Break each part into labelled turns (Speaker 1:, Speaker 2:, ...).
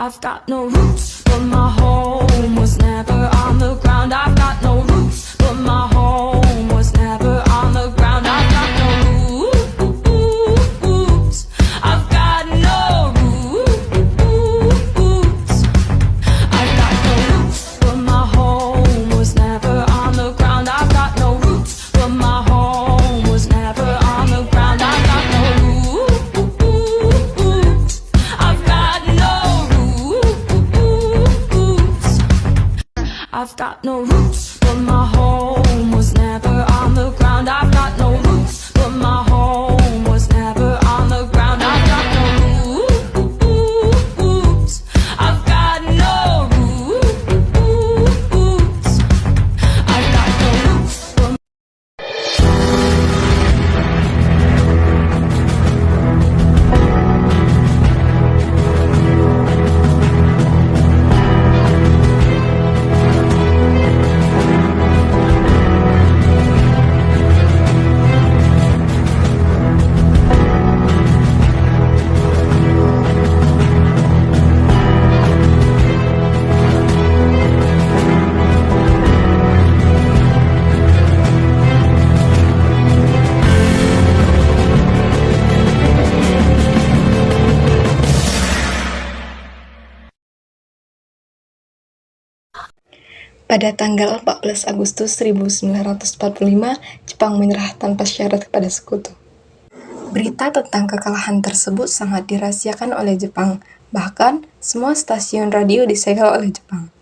Speaker 1: I've got no roots, but my home was never on the ground. I've got no roots, but my home was never on the ground. I've got no roots. I've got no roots. I've got no roots, but my home was never on the ground. I've got no roots, but my home was never on the ground. I've got no roots. I've got no roots. I've got no roots, but my home was never on the ground. I've got no roots, but my home was never on the ground. I've got no roots. I've got no roots. I've got no roots, but
Speaker 2: Pada tanggal 14 Agustus 1945, Jepang menyerah tanpa syarat kepada sekutu. Berita tentang kekalahan tersebut sangat dirahasiakan oleh Jepang, bahkan semua stasiun radio disegel oleh Jepang.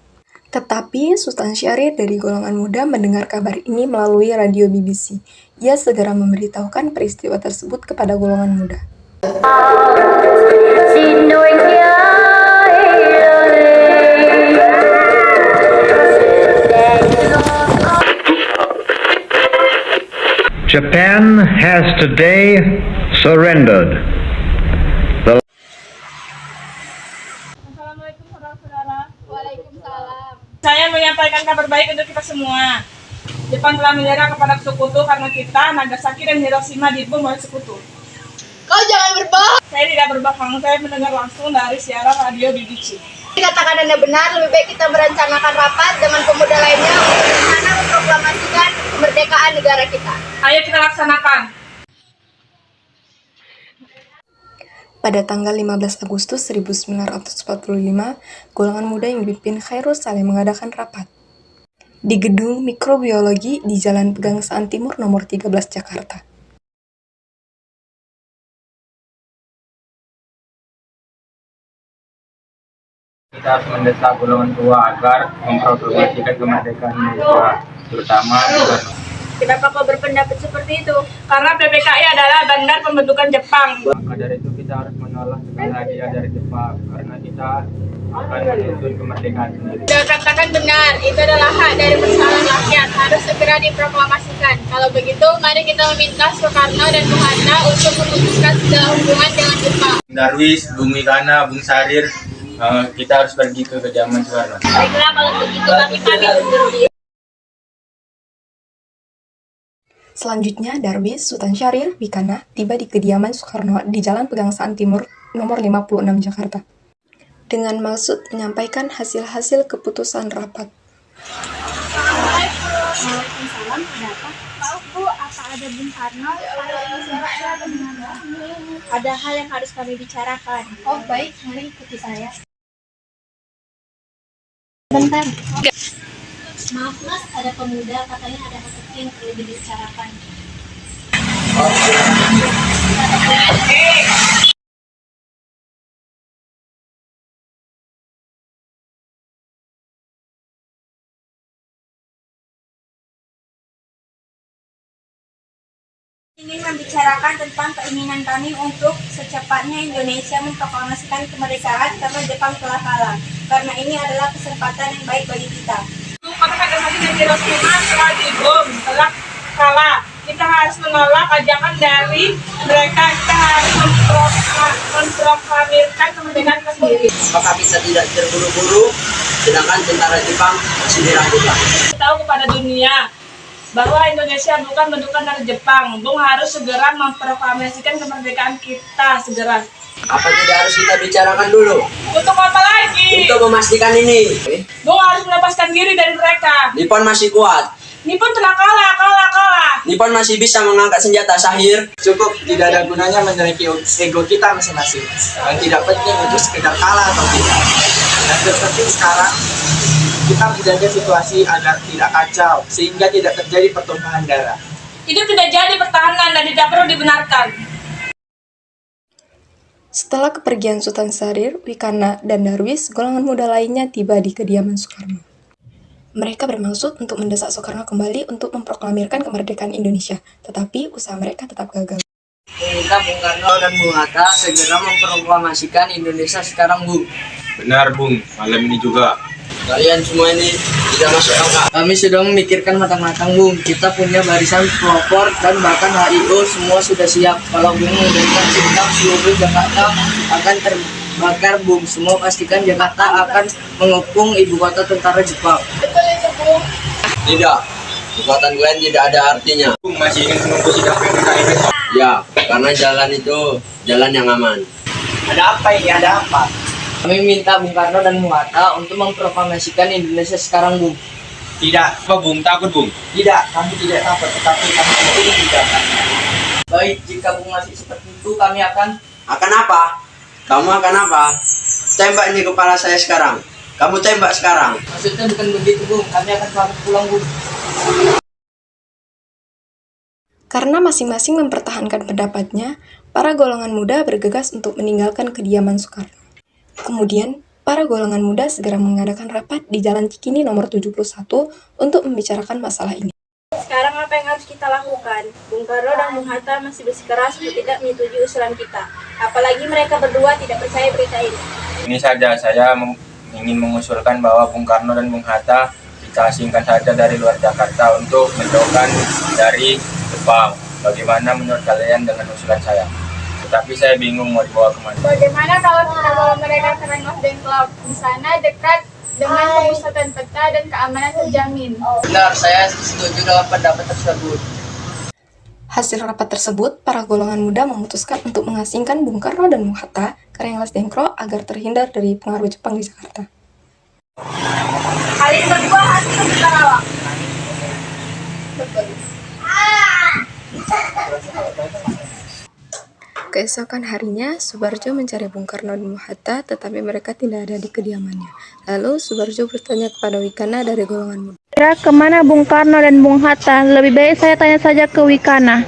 Speaker 2: Tetapi Sultan Syahrir dari golongan muda mendengar kabar ini melalui radio BBC. Ia segera memberitahukan peristiwa tersebut kepada golongan muda.
Speaker 3: Japan has today surrendered.
Speaker 4: Assalamualaikum saudara-saudara. Waalaikumsalam. Saya menyampaikan kabar baik untuk kita semua. Jepang telah menyerah kepada sekutu karena kita, Nagasaki dan Hiroshima dibom oleh sekutu.
Speaker 5: Kau jangan berbohong.
Speaker 4: Saya tidak berbohong, saya mendengar langsung dari siaran radio BBC.
Speaker 5: Dikatakan Anda benar, lebih baik kita merencanakan rapat dengan pemuda lainnya untuk berencana memproklamasikan kemerdekaan negara kita.
Speaker 4: Ayo kita laksanakan.
Speaker 2: Pada tanggal 15 Agustus 1945, golongan muda yang dipimpin Khairul Saleh mengadakan rapat di Gedung Mikrobiologi di Jalan Pegangsaan Timur nomor 13 Jakarta.
Speaker 6: Kita harus mendesak golongan tua agar memproklamasikan kemerdekaan Indonesia, terutama Soekarno.
Speaker 5: Kenapa kau berpendapat seperti itu?
Speaker 4: Karena PPKI adalah bandar pembentukan Jepang.
Speaker 6: Maka dari itu kita harus menolak segala hadiah dari Jepang, karena kita akan menuntut kemerdekaan sendiri.
Speaker 5: Dikatakan benar, itu adalah hak dari persoalan rakyat, harus segera diproklamasikan. Kalau begitu, mari kita meminta Soekarno dan Bung Hatta untuk memutuskan segala hubungan dengan Jepang.
Speaker 6: Darwis, Bung Migana, Bung Sarir, kita harus pergi ke kediaman Soekarno.
Speaker 5: Baiklah, kalau begitu kami pamit undur diri.
Speaker 2: Selanjutnya, Darwis, Sultan Syahrir, Wikana tiba di kediaman Soekarno di Jalan Pegangsaan Timur nomor 56 Jakarta dengan maksud menyampaikan hasil-hasil keputusan rapat.
Speaker 5: Waalaikumsalam, kenapa? Maaf Bu, apa ada Bung Karno? Ada hal yang harus kami bicarakan. Oh baik, mari ikuti saya. Bentar. Maaf Mas, ada pemuda katanya ada hal penting yang perlu dibicarakan. Ingin membicarakan tentang keinginan kami untuk secepatnya Indonesia memproklamasikan kemerdekaan karena Jepang telah kalah. Karena ini adalah kesempatan yang baik bagi kita.
Speaker 4: Karena Nagasaki dan Hiroshima telah dibom, telah kalah. Kita harus menolak ajakan dari mereka. Kita harus memproklamirkan kemerdekaan kita sendiri.
Speaker 7: Maka kita tidak terburu-buru, sedangkan tentara Jepang masih diragukan.
Speaker 4: Tahu kepada dunia bahwa Indonesia bukan bentukan dari Jepang. Bung harus segera memproklamasikan kemerdekaan kita segera.
Speaker 7: Apa tidak harus kita bicarakan dulu?
Speaker 4: Untuk apa lagi?
Speaker 7: Untuk memastikan ini.
Speaker 4: Bung harus melepaskan diri dari mereka.
Speaker 7: Nippon masih kuat.
Speaker 4: Nippon telah kalah.
Speaker 7: Nippon masih bisa mengangkat senjata sahir.
Speaker 8: Cukup, tidak ada gunanya menyeriki ego kita masing-masing. Yang tidak penting untuk sekedar kalah atau tidak. Yang terpenting sekarang kita menjaga situasi agar tidak kacau sehingga tidak terjadi pertumpahan darah.
Speaker 4: Itu tidak jadi pertahanan dan tidak perlu dibenarkan.
Speaker 2: Setelah kepergian Sultan Syahrir, Wikana, dan Darwis, golongan muda lainnya tiba di kediaman Soekarno. Mereka bermaksud untuk mendesak Soekarno kembali untuk memproklamirkan kemerdekaan Indonesia, tetapi usaha mereka tetap gagal.
Speaker 7: Meminta Bung Karno dan Bung Hatta segera memproklamasikan Indonesia sekarang, Bung.
Speaker 6: Benar, Bung. Malam ini juga.
Speaker 7: Kalian semua ini tidak masuk akal. Kami sudah memikirkan matang-matang, Bung. Kita punya barisan pelopor dan bahkan HIO semua sudah siap. Kalau Bung memberikan sinyal seluruh Jakarta akan terbakar, Bung. Semua pastikan Jakarta akan mengepung ibu kota tentara Jepang.
Speaker 5: Betul itu, Bung.
Speaker 7: Tidak. Kekuatan kalian tidak ada artinya.
Speaker 6: Bung masih ingin menunggu sidang PPKI besok.
Speaker 7: Ya, karena jalan itu jalan yang aman.
Speaker 8: Ada apa ini? Ada apa?
Speaker 7: Kami minta Bung Karno dan Bung Hatta untuk memproklamasikan Indonesia sekarang, Bung.
Speaker 8: Tidak.
Speaker 6: Apa, Bung? Takut, Bung?
Speaker 8: Tidak, kami tidak takut, tetapi kami ingin tidak.
Speaker 7: Baik, jika Bung masih seperti itu, kami akan... Akan apa? Kamu akan apa? Tembak ini kepala saya sekarang. Kamu tembak sekarang. Maksudnya bukan begitu, Bung. Kami akan pamit pulang, Bung.
Speaker 2: Karena masing-masing mempertahankan pendapatnya, para golongan muda bergegas untuk meninggalkan kediaman Soekarno. Kemudian, para golongan muda segera mengadakan rapat di Jalan Cikini nomor 71 untuk membicarakan masalah ini.
Speaker 5: Sekarang apa yang harus kita lakukan? Bung Karno dan Bung Hatta masih bersikeras untuk tidak menyetujui usulan kita. Apalagi mereka berdua tidak percaya berita ini.
Speaker 6: Ini saja, saya ingin mengusulkan bahwa Bung Karno dan Bung Hatta kita asingkan saja dari luar Jakarta untuk menjauhkan dari Jepang. Bagaimana menurut kalian dengan usulan saya? Tetapi saya bingung mau dibawa kemana.
Speaker 5: Bagaimana kalau kita bawa mereka ke Rengas Dengklok? Di sana dekat dengan pemusatan peta dan keamanan terjamin.
Speaker 7: Benar, saya setuju dengan pendapat tersebut.
Speaker 2: Hasil rapat tersebut, para golongan muda memutuskan untuk mengasingkan Bung Karno dan Bung Hatta ke Rengas Dengklok agar terhindar dari pengaruh Jepang di Jakarta.
Speaker 5: Kalian berdua harus kita rawat. Betul.
Speaker 2: Keesokan harinya, Subarjo mencari Bung Karno dan Bung Hatta, tetapi mereka tidak ada di kediamannya. Lalu, Subarjo bertanya kepada Wikana dari golongan muda.
Speaker 9: Kira kemana Bung Karno dan Bung Hatta? Lebih baik saya tanya saja ke Wikana.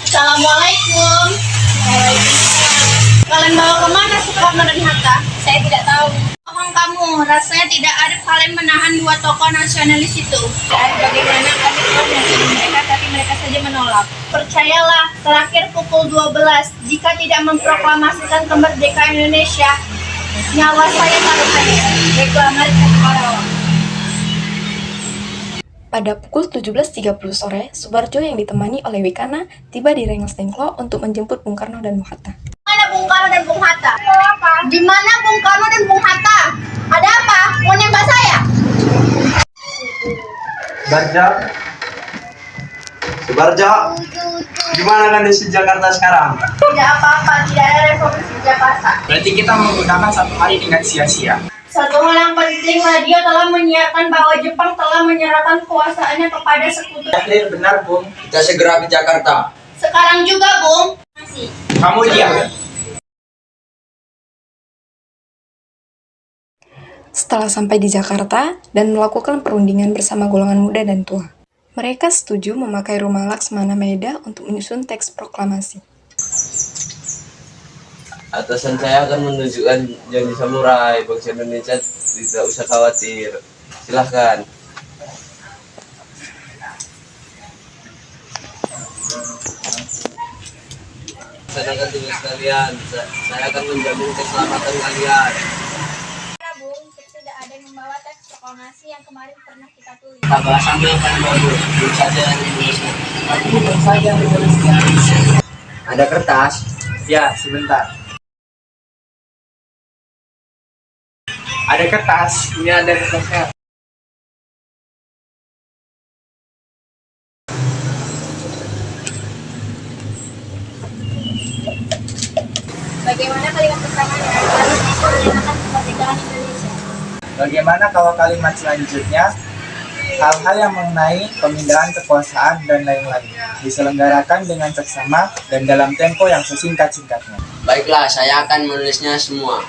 Speaker 5: Assalamualaikum. Kalian bawa kemana Soekarno dan Hatta? Saya tidak tahu. Bohong kamu, rasanya tidak ada kalian menahan dua tokoh nasionalis itu. Dan bagaimana kami telah mencari mereka, tapi mereka saja menolak. Percayalah, terakhir pukul 12, jika tidak memproklamasikan kemerdekaan Indonesia, nyawa saya taruhannya. Baiklah, mari kita kawal.
Speaker 2: Pada pukul 17.30 sore, Subarjo yang ditemani oleh Wikana tiba di Rengas Dengklok untuk menjemput Bung Karno dan Bung Hatta.
Speaker 5: Mana Bung Karno dan Bung Hatta? Di mana Bung Karno dan Bung Hatta? Ada apa? Mau nembak saya?
Speaker 8: Subarjo, gimana kondisi Jakarta sekarang?
Speaker 5: Tidak apa-apa, tidak ada revolusi Jakarta.
Speaker 8: Berarti kita menggunakan satu hari dengan sia-sia.
Speaker 5: Satu hal yang penting, radio telah menyiarkan bahwa Jepang telah menyerahkan kekuasaannya kepada sekutu.
Speaker 8: Akhir benar, Bung.
Speaker 7: Kita segera ke Jakarta.
Speaker 5: Sekarang juga, Bung. Masih.
Speaker 8: Kamu diam.
Speaker 2: Setelah sampai di Jakarta dan melakukan perundingan bersama golongan muda dan tua, mereka setuju memakai rumah Laksmana Maeda untuk menyusun teks proklamasi.
Speaker 7: Atasan saya akan menunjukkan janji samurai. Bangsa Indonesia tidak usah khawatir. Silahkan. Laksanakan tugas kalian. Saya akan menjamin keselamatan kalian.
Speaker 5: Bung, tidak ada yang membawa teks proklamasi yang kemarin pernah kita tulis.
Speaker 7: Tambah sambil akan bagus. Belum saja yang Indonesia.
Speaker 8: Belum saja Indonesia.
Speaker 7: Ada kertas?
Speaker 8: Ya, sebentar. Ada kertas. Ini ada kertasnya.
Speaker 5: Bagaimana kalimat pertamanya? Lalu menyatakan kemerdekaan Indonesia.
Speaker 8: Bagaimana kalau kalimat selanjutnya? Hal-hal yang mengenai pemindahan kekuasaan dan lain-lain diselenggarakan dengan seksama dan dalam tempo yang sesingkat-singkatnya.
Speaker 7: Baiklah, saya akan menulisnya semua.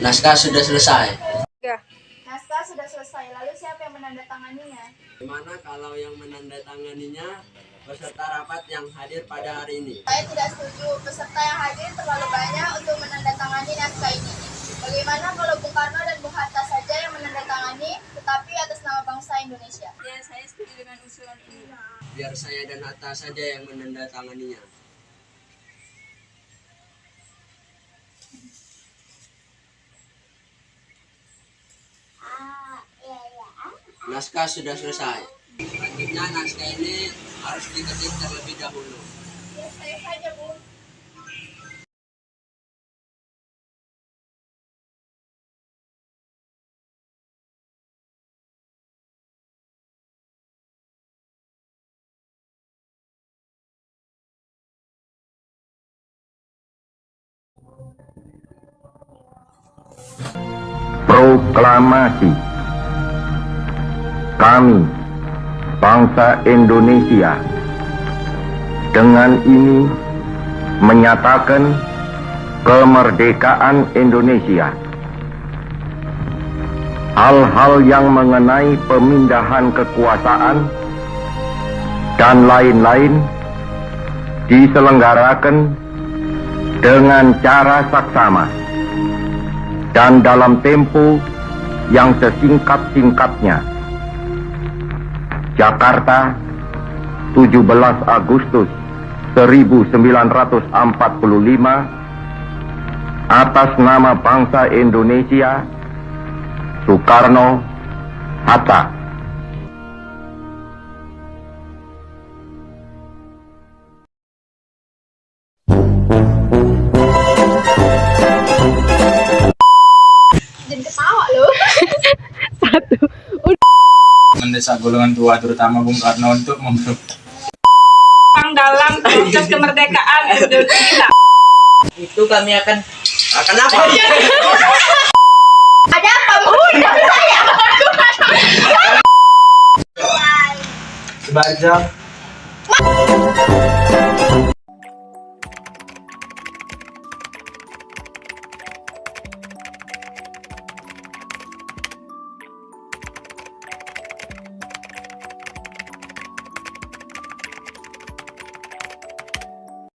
Speaker 7: Naskah sudah selesai.
Speaker 5: Naskah sudah selesai, lalu siapa yang menandatanganinya?
Speaker 7: Bagaimana kalau yang menandatanganinya peserta rapat yang hadir pada hari ini?
Speaker 5: Saya tidak setuju, peserta yang hadir terlalu banyak untuk menandatangani naskah ini. Bagaimana kalau Bung Karno dan Bung Hatta saja yang menandatangani, tetapi atas nama bangsa Indonesia?
Speaker 4: Ya, saya setuju dengan usulan ini.
Speaker 7: Biar saya dan Hatta saja yang menandatanganinya. Naskah sudah selesai. Selanjutnya naskah ini harus diketik terlebih dahulu.
Speaker 5: Ya, saya saja, Bu.
Speaker 3: Proklamasi. Kami, bangsa Indonesia, dengan ini menyatakan kemerdekaan Indonesia. Hal-hal yang mengenai pemindahan kekuasaan dan lain-lain diselenggarakan dengan cara saksama dan dalam tempo yang sesingkat-singkatnya. Jakarta, 17 Agustus 1945, atas nama bangsa Indonesia, Soekarno, Hatta.
Speaker 5: Jangan ketawa loh.
Speaker 6: Mendesak golongan tua terutama Bung Karno untuk
Speaker 4: Dalam proses kemerdekaan Indonesia.
Speaker 7: Itu kami akan apa?
Speaker 5: Ada apa, Bu? Saya.
Speaker 8: Sebajak